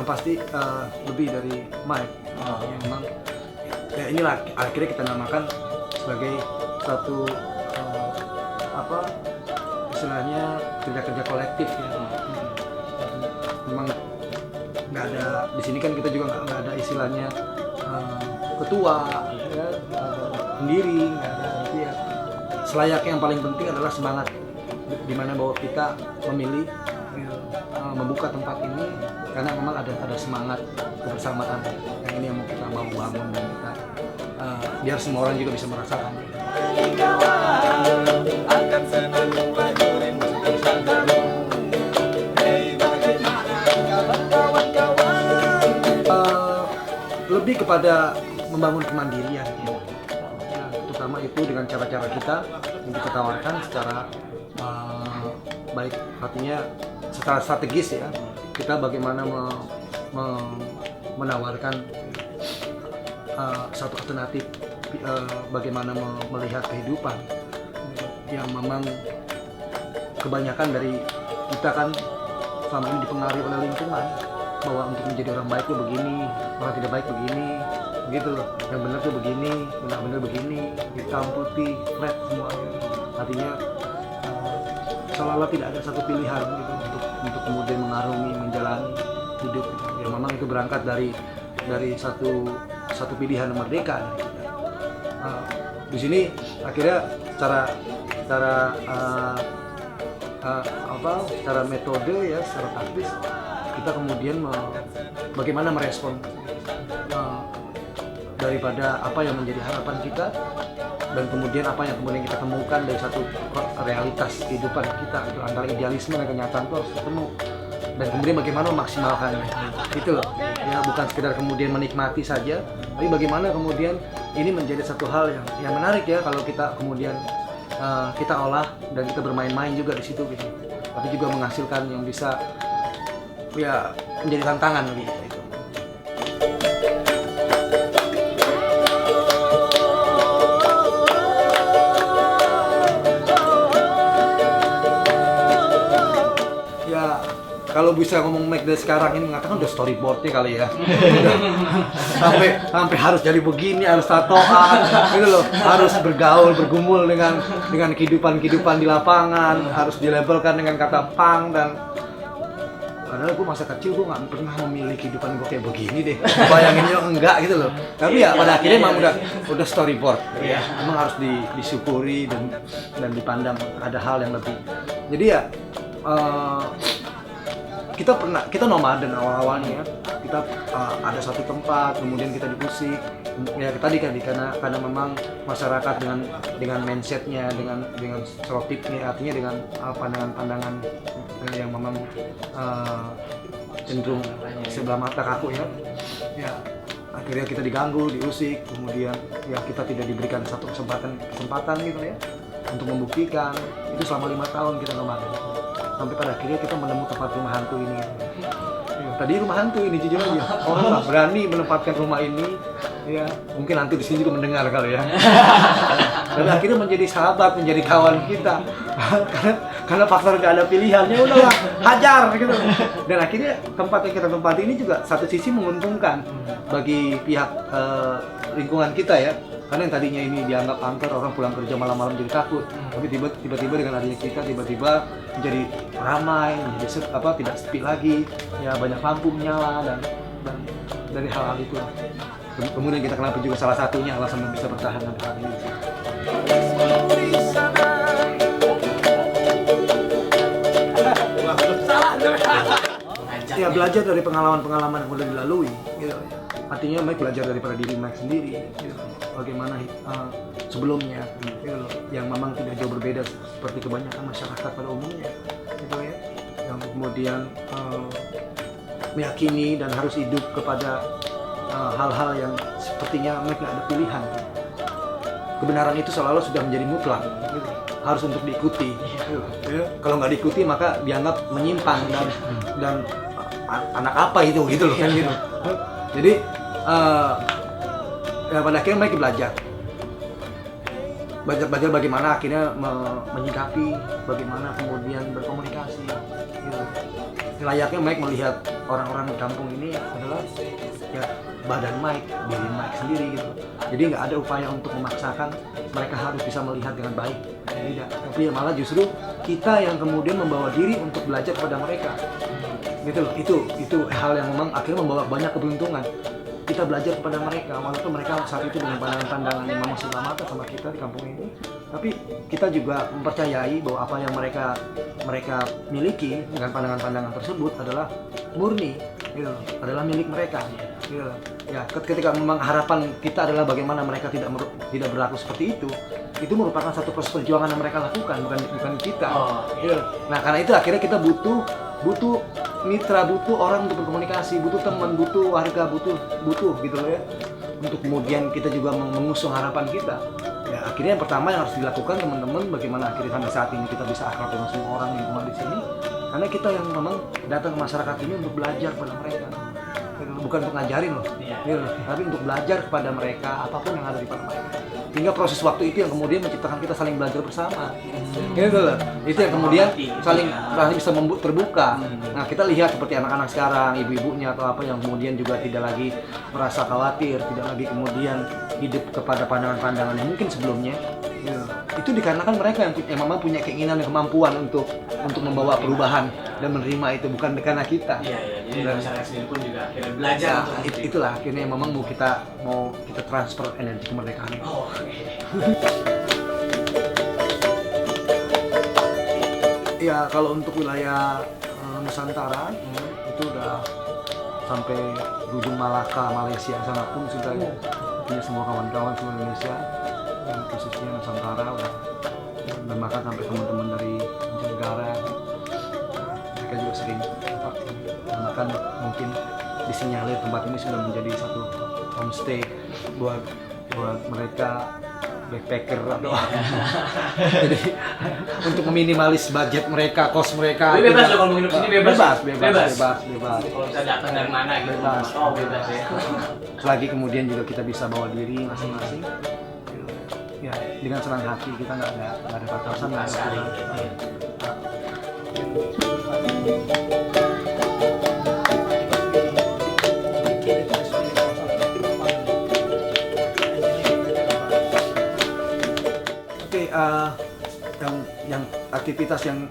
yang pasti lebih dari Mike. Ya, memang ya inilah akhirnya kita namakan sebagai satu apa istilahnya kerja kolektif ya. Memang nggak ada di sini kan kita juga nggak ada istilahnya ketua ya, pendiri nggak ada tapi ya selayaknya yang paling penting adalah semangat di mana bahwa kita memilih membuka tempat ini karena memang ada semangat kebersamaan yang ini yang mau kita bangun dan kita biar semua orang juga bisa merasakan. Lebih kepada membangun kemandirian ya, terutama itu dengan cara-cara kita yang kita tawarkan secara baik artinya secara strategis ya kita bagaimana menawarkan satu alternatif bagaimana melihat kehidupan yang memang kebanyakan dari kita kan selama ini dipengaruhi oleh lingkungan bahwa untuk menjadi orang baik tuh begini, orang tidak baik begini, gitu loh. Yang benar tuh begini, yang nggak benar begini, hitam putih, flat semuanya. Artinya seolah-olah tidak ada satu pilihan gitu untuk kemudian mengarungi, menjalani hidup. Gitu. Ya memang itu berangkat dari satu pilihan yang merdeka. Di sini akhirnya secara metode ya, secara taktis kita kemudian bagaimana merespon daripada apa yang menjadi harapan kita dan kemudian apa yang kemudian kita temukan dari satu realitas kehidupan kita itu antara idealisme dan kenyataan itu harus ketemu dan kemudian bagaimana memaksimalkannya itu loh ya bukan sekedar kemudian menikmati saja tapi bagaimana kemudian ini menjadi satu hal yang menarik ya kalau kita kemudian kita olah dan kita bermain-main juga di situ gitu tapi juga menghasilkan yang bisa ya menjadi tantangan gitu. Ya kalau bisa ngomong Mike dari sekarang ini mengatakan udah storyboardnya kali ya. sampai harus jadi begini, harus tatoan, gitu loh. Harus bergaul, bergumul dengan kehidupan di lapangan, harus dilabelkan dengan kata punk dan padahal gue masa kecil gue nggak pernah memilih kehidupan gue kayak begini deh, bayanginnya enggak gitu loh. Tapi ya pada akhirnya memang udah storyboard, ya. Memang harus disyukuri dan dipandang ada hal yang lebih. Jadi ya kita nomaden awalnya, kita ada satu tempat, kemudian kita diusik. Ya tadi kan karena memang masyarakat dengan mindsetnya, dengan stereotipnya, artinya dengan pandangan yang memang cenderung sebelah mata kaku ya. Ya akhirnya kita diganggu, diusik, kemudian ya kita tidak diberikan satu kesempatan gitu ya untuk membuktikan. Itu selama 5 tahun kita nomaden sampai pada akhirnya kita menemukan tempat rumah hantu ini. Tadi rumah hantu ini jujur aja, orang nggak berani menempatkan rumah ini, ya mungkin hantu di sini juga mendengar kali ya. Dan akhirnya menjadi sahabat, menjadi kawan kita, karena faktor nggak ada pilihannya, udahlah hajar gitu. Dan akhirnya tempat yang kita tempati ini juga satu sisi menguntungkan bagi pihak lingkungan kita ya. Karena yang tadinya ini dianggap angker, orang pulang kerja malam-malam jadi takut. Tapi tiba-tiba dengan adanya kita tiba-tiba menjadi ramai, menjadi tidak sepi lagi. Ya banyak lampu menyala dan dari hal-hal itu. Kemudian kita kenapa juga salah satunya alasan bisa bertahan sampai hari ini. Ya belajar dari pengalaman yang udah dilalui gitu. Artinya Mike belajar daripada diri Mike sendiri gitu. Bagaimana sebelumnya gitu loh, yang memang tidak jauh berbeda seperti kebanyakan masyarakat pada umumnya gitu ya, yang kemudian meyakini dan harus hidup kepada hal-hal yang sepertinya Mike nggak ada pilihan. Kebenaran itu selalu sudah menjadi mutlak gitu. Harus untuk diikuti gitu. Ya. Kalau nggak diikuti maka dianggap menyimpang dan anak apa itu gitu loh kan gitu. Jadi ya pada akhirnya Mike belajar bagaimana akhirnya menyikapi, bagaimana kemudian berkomunikasi gitu. Layaknya Mike melihat orang-orang di kampung ini adalah ya badan Mike, diri Mike sendiri gitu. Jadi nggak ada upaya untuk memaksakan mereka harus bisa melihat dengan baik, tidak. Tapi ya malah justru kita yang kemudian membawa diri untuk belajar kepada mereka, gitu loh. Itu hal yang memang akhirnya membawa banyak keberuntungan. Kita belajar kepada mereka, walaupun mereka saat itu dengan pandangan-pandangan yang memang sebelah mata sama kita di kampung ini, tapi kita juga mempercayai bahwa apa yang mereka miliki dengan pandangan-pandangan tersebut adalah murni, gitu, adalah milik mereka, gitu. Ya, ketika memang harapan kita adalah bagaimana mereka tidak berlaku seperti itu merupakan satu proses perjuangan yang mereka lakukan, bukan kita. Gitu. Nah, karena itu akhirnya kita butuh mitra, butuh orang untuk berkomunikasi, butuh teman, butuh warga, butuh gitu loh ya, untuk kemudian kita juga mengusung harapan kita. Ya akhirnya yang pertama yang harus dilakukan teman-teman, bagaimana akhirnya sampai saat ini kita bisa akrab dengan semua orang di rumah di sini, karena kita yang memang datang ke masyarakat ini untuk belajar pada mereka, bukan untuk ngajarin loh, gitu, tapi untuk belajar kepada mereka apapun yang ada di depan mereka. Hingga proses waktu itu yang kemudian menciptakan kita saling belajar bersama, gitu loh. Itu yang kemudian saling bisa terbuka. Nah kita lihat seperti anak-anak sekarang, ibu-ibunya atau apa yang kemudian juga tidak lagi merasa khawatir, tidak lagi kemudian hidup kepada pandangan-pandangan yang mungkin sebelumnya. Itu dikarenakan mereka yang memang punya keinginan dan kemampuan untuk membawa perubahan dan menerima itu, bukan karena kita. Jadi masyarakat sendiri pun juga akhirnya belajar. Itulah akhirnya memang mau kita transfer energi kemerdekaan. Ya kalau untuk wilayah Nusantara itu udah sampai ujung Malaka, Malaysia sana pun sudah punya semua kawan-kawan semua Indonesia, yang khususnya Nusantara udah, dan bahkan sampai teman-teman dari mancanegara mereka juga sering dan bahkan mungkin disinyalir tempat ini sudah menjadi satu homestay buat mereka backpacker atau jadi untuk meminimalis budget mereka, kos mereka. Bebas loh kalau mau hidup sini, bebas. Kalau bisa datang dari mana gitu. Bebas ya. Selagi kemudian juga kita bisa bawa diri masing-masing. Ya, dengan senang hati, kita nggak ada batasan sekali. Yang aktivitas yang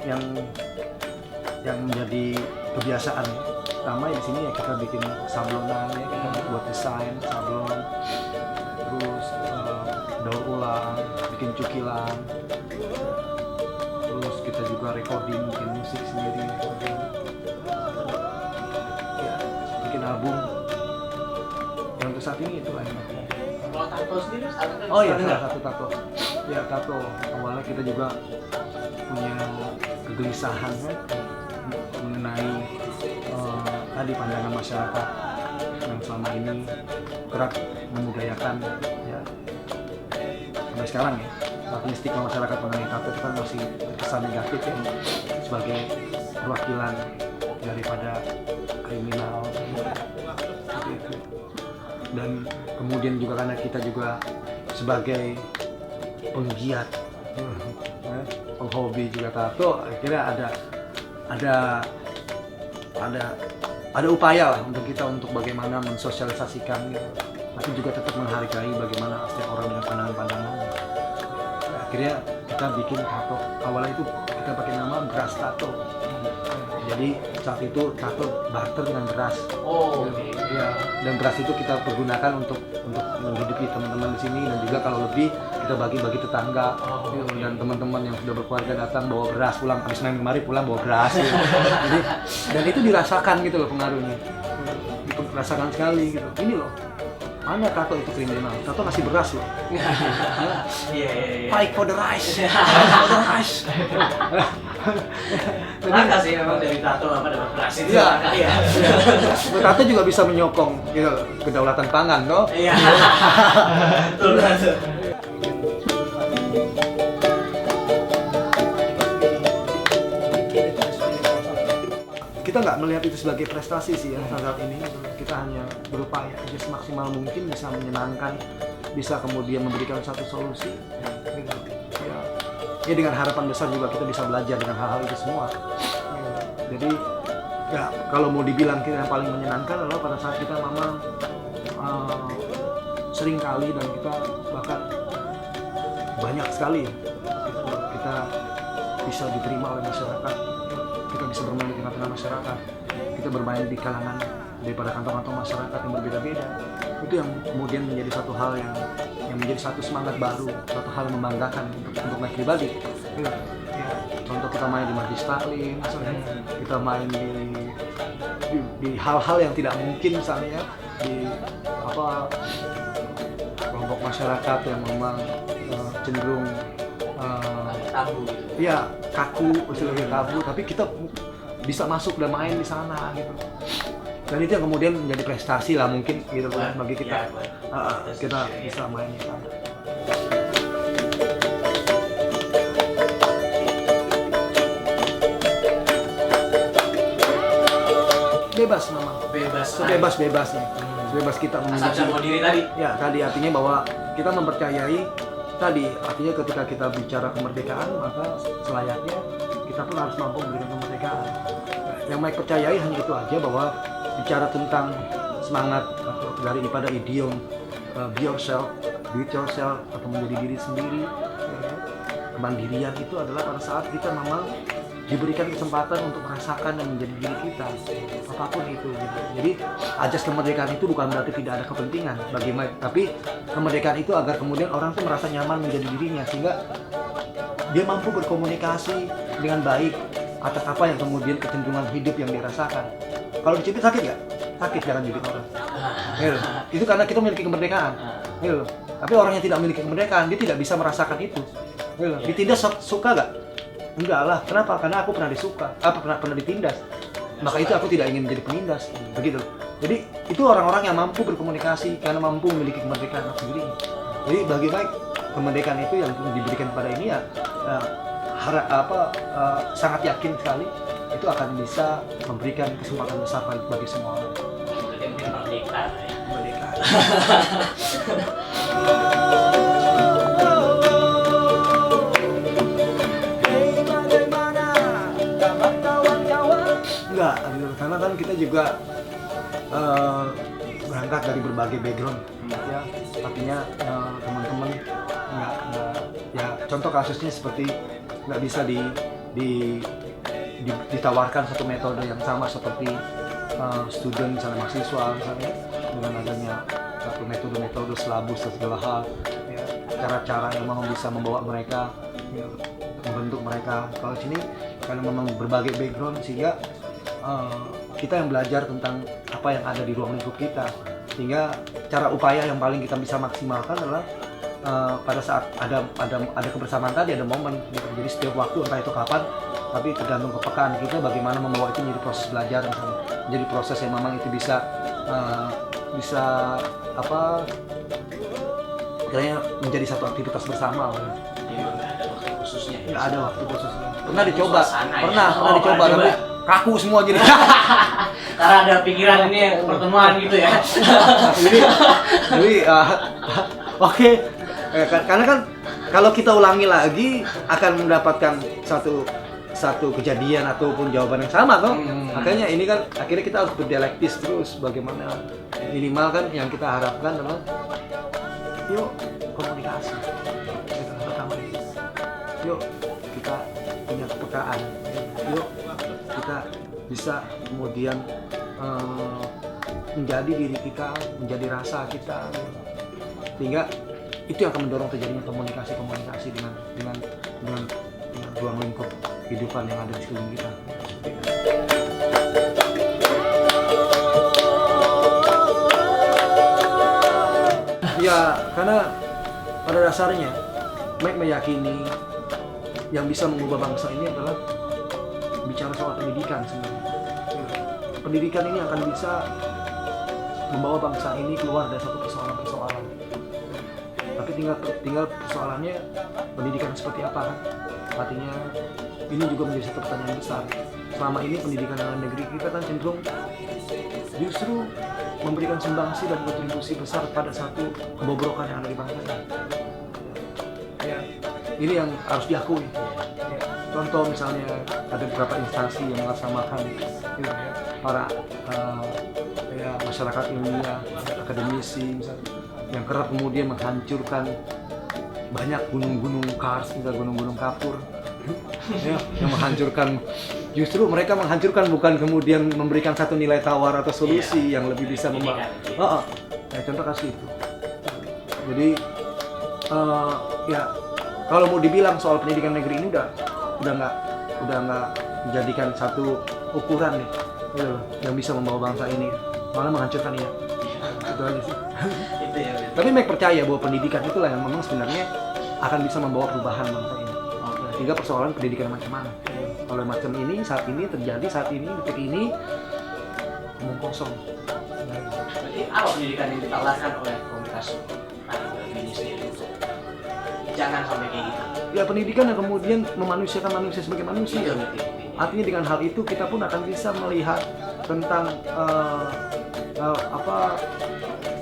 menjadi kebiasaan pertama di sini ya kita bikin sablonan ya, kita buat desain sablon, terus daur ulang, bikin cukilan, terus kita juga recording, bikin musik sendiri, ya, bikin album. Yang untuk saat ini itulah yang kalau tato sendiri salah satu tato. Ya tato awalnya kita juga punya kegelisahan kan mengenai tadi pandangan masyarakat yang selama ini kerap membudayakan ya sampai sekarang ya, artinya stigma masyarakat mengenai tato itu kan masih terkesan negatif ya, sebagai perwakilan daripada kriminal seperti itu. Dan kemudian juga karena kita juga sebagai penggiat, penghobi juga tato, akhirnya ada upaya lah untuk kita untuk bagaimana mensosialisasikan, tapi juga tetap menghargai bagaimana setiap orang dengan pandangan-pandangan. Akhirnya kita bikin tato. Awalnya itu kita pakai nama beras tato. Jadi saat itu tato barter dengan beras. Ya, dan beras itu kita pergunakan untuk menghidupi teman-teman di sini, dan juga kalau lebih kita bagi-bagi tetangga. Dan teman-teman yang sudah berkeluarga datang bawa beras pulang, habis main kemari pulang bawa beras. Jadi, dan itu dirasakan gitu loh pengaruhnya. Dirasakan sekali gitu. Ini loh, mana tato itu kriminal? Tato ngasih beras loh. Fight for the rice. For the rice. Langka sih memang dari tato dapat beras itu. Iya. Tato juga bisa menyokong gitu, kedaulatan pangan toh. Iya. Betul. Kita nggak melihat itu sebagai prestasi sih ya saat ini. Kita hanya berupaya aja semaksimal mungkin bisa menyenangkan, bisa kemudian memberikan satu solusi. Ya dengan harapan besar juga kita bisa belajar dengan hal-hal itu semua. Jadi Ya, kalau mau dibilang kita yang paling menyenangkan adalah pada saat kita memang sering kali dan kita bahkan banyak sekali kita bisa diterima oleh masyarakat, kita bisa bermain di tengah-tengah masyarakat, kita bermain di kalangan daripada kantong-kantong masyarakat yang berbeda-beda. Itu yang kemudian menjadi satu hal yang menjadi satu semangat baru, satu hal yang membanggakan untuk naik pribadi. Ya, contoh kita main di Majlis Taklim, misalnya kita main di hal-hal yang tidak mungkin, misalnya di kelompok masyarakat yang memang cenderung tabu gitu. ya kaku, istilahnya tabu, tapi kita bisa masuk dan main di sana gitu. Dan itu yang kemudian menjadi prestasi lah mungkin gitu kan bagi kita. Kita bisa main di sana. Bebas memang. Sebebas-bebasnya. Sebebas kita Asal bisa bawa diri tadi. Ya, tadi artinya bahwa kita mempercayai tadi, artinya ketika kita bicara kemerdekaan, maka selayaknya kita pun harus mampu memberikan kemerdekaan. Yang Mike percayai hanya itu aja, bahwa bicara tentang semangat daripada idiom be yourself, do it yourself, atau menjadi diri sendiri, kemandirian itu adalah pada saat kita memang diberikan kesempatan untuk merasakan dan menjadi diri kita, apapun itu gitu. Jadi ajas kemerdekaan itu bukan berarti tidak ada kepentingan bagi Mike, tapi kemerdekaan itu agar kemudian orang tuh merasa nyaman menjadi dirinya, sehingga dia mampu berkomunikasi dengan baik atas apa yang kemudian kecenderungan hidup yang dirasakan. Kalau dicubit sakit nggak? Sakit, jangan cubit orang. Itu karena kita memiliki kemerdekaan. Tapi orang yang tidak memiliki kemerdekaan, dia tidak bisa merasakan itu. Ditindas suka nggak? Enggak lah. Kenapa? Karena aku pernah disuka, pernah ditindas. Maka itu aku tidak ingin menjadi penindas. Begitu. Jadi itu orang-orang yang mampu berkomunikasi karena mampu memiliki kemerdekaan sendiri. Jadi bagi Mike, kemerdekaan itu yang diberikan pada ini ya sangat yakin sekali itu akan bisa memberikan kesempatan besar bagi semua orang. Berarti mungkin merdeka. Merdeka. Enggak, karena kan kita juga berangkat dari berbagai background, ya. Artinya teman-teman nggak ya, contoh kasusnya seperti nggak bisa ditawarkan satu metode yang sama seperti student misalnya, mahasiswa misalnya, dengan adanya satu metode selabus dan segala hal, ya, cara-cara yang memang bisa membawa mereka, ya, membentuk mereka. Kalau sini karena memang berbagai background, sehingga kita yang belajar tentang apa yang ada di ruang lingkup kita, sehingga cara upaya yang paling kita bisa maksimalkan adalah pada saat ada kebersamaan tadi, ada momen gitu. Jadi setiap waktu, entah itu kapan, tapi tergantung kepekaan kita bagaimana membawa itu menjadi proses belajar misalnya, menjadi proses yang memang itu bisa kayaknya menjadi satu aktivitas bersama. Jadi nggak ada waktu khususnya. Nggak ada waktu khususnya. Pernah dicoba, Suasana, ya? pernah dicoba, tapi kaku semua jadi. Karena ada pikiran ini pertemuan gitu ya. Jadi oke. Karena kan kalau kita ulangi lagi akan mendapatkan satu kejadian ataupun jawaban yang sama toh. Makanya ini kan akhirnya kita harus berdialektis terus, bagaimana minimal kan yang kita harapkan adalah yuk komunikasi. Itu pertama. Yuk kita punya kepekaan. Yuk kita bisa kemudian menjadi diri kita, menjadi rasa kita, sehingga itu yang akan mendorong terjadinya komunikasi dengan ruang lingkup kehidupan yang ada di sekeliling kita. Ya, karena pada dasarnya Mike meyakini yang bisa mengubah bangsa ini adalah bicara soal pendidikan sebenarnya. Pendidikan ini akan bisa membawa bangsa ini keluar dari satu persoalan-persoalan. Tapi tinggal persoalannya pendidikan seperti apa kan? Artinya ini juga menjadi satu pertanyaan besar. Selama ini pendidikan dalam negeri kita kan cenderung justru memberikan sumbangsi dan kontribusi besar pada satu kebobrokan yang ada di bangsa ini. Ya, ini yang harus diakui. Ya, contoh misalnya ada beberapa instansi yang melaksanakan gitu, ya. para ya masyarakat ilmiah, akademisi misalnya, yang kerap kemudian menghancurkan banyak gunung-gunung kars, misalnya gunung-gunung kapur, ya, yang menghancurkan. Justru mereka menghancurkan bukan kemudian memberikan satu nilai tawar atau solusi yang lebih bisa membangun. Ya, contoh kasih itu. Jadi ya kalau mau dibilang soal pendidikan negeri ini udah nggak menjadikan satu ukuran nih, gitu loh, yang bisa membawa bangsa ini, malah menghancurkan ini. Itu aja sih. Itu ya. Tapi Mike percaya bahwa pendidikan itulah yang memang sebenarnya akan bisa membawa perubahan bangsa ini. Tinggal persoalan pendidikan macam mana. Kalau macam ini saat ini terjadi saat ini detik ini omong kosong. Berarti apa pendidikan yang ditawarkan oleh komunitas ini sendiri? Jangan sampai kayak gitu. Ya pendidikan yang kemudian memanusiakan manusia sebagai manusia. Iya, berarti. Artinya dengan hal itu kita pun akan bisa melihat tentang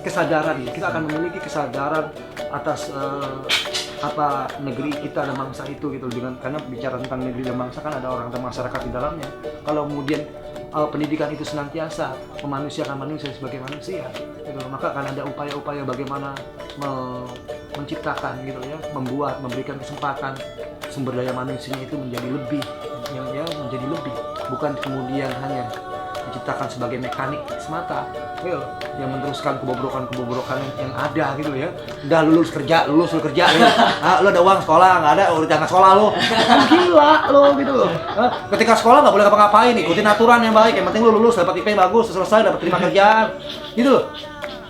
kesadaran. Kita akan memiliki kesadaran atas apa negeri kita dan bangsa itu gitu, dengan karena bicara tentang negeri dan bangsa kan ada orang dan masyarakat di dalamnya. Kalau kemudian pendidikan itu senantiasa memanusiakan manusia sebagai manusia gitu, maka akan ada upaya-upaya bagaimana menciptakan gitu ya, memberikan kesempatan sumber daya manusianya itu menjadi lebih, menjadi lebih, bukan kemudian hanya diciptakan sebagai mekanik semata, yang meneruskan kebobrokan yang ada gitu ya. Udah lulus kerja lu ada uang sekolah, nggak ada, jangan sekolah lu. Gila lu gitu loh. Ketika sekolah nggak boleh ngapa-ngapain, ikutin aturan yang baik, yang penting lu lulus, dapat IP bagus, selesai, dapat terima kerjaan, gitu loh.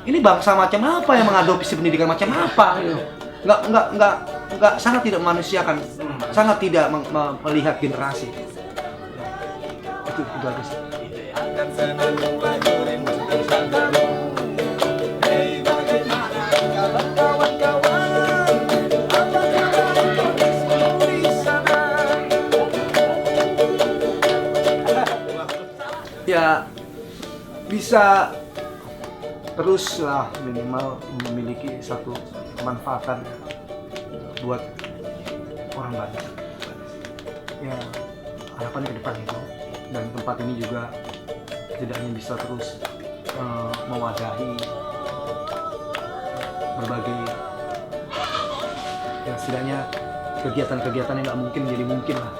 Ini bangsa macam apa yang mengadopsi pendidikan macam apa gitu. Nggak, sangat tidak memanusiakan, sangat tidak melihat generasi. Itu aja sih. Akan selalu pelajarin bersama. Hei, bagaimana kabar kawan-kawan? Apa kabar di sana? Ya bisa terus lah minimal memiliki satu kemanfaatan buat orang banyak. Ya harapan ke depan itu, dan tempat ini juga setidaknya bisa terus mewadahi berbagai, ya setidaknya kegiatan-kegiatan yang nggak mungkin jadi mungkin lah.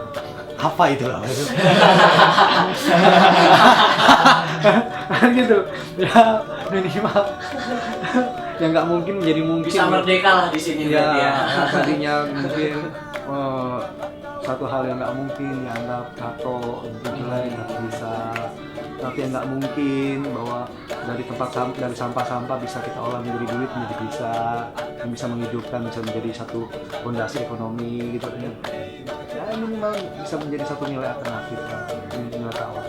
Apa itu lah? Gitu. Ya minimal yang nggak mungkin menjadi mungkin. Bisa merdeka lah di sini berarti ya. Tadinya mungkin satu hal yang nggak mungkin dianggap tato jelek nggak bisa, tapi yang nggak mungkin bahwa dari dari sampah-sampah bisa kita olah menjadi duit, menjadi bisa, yang bisa menghidupkan, bisa menjadi satu fondasi ekonomi gitu ya. Ya minimal bisa menjadi satu nilai alternatif, nilai tawar.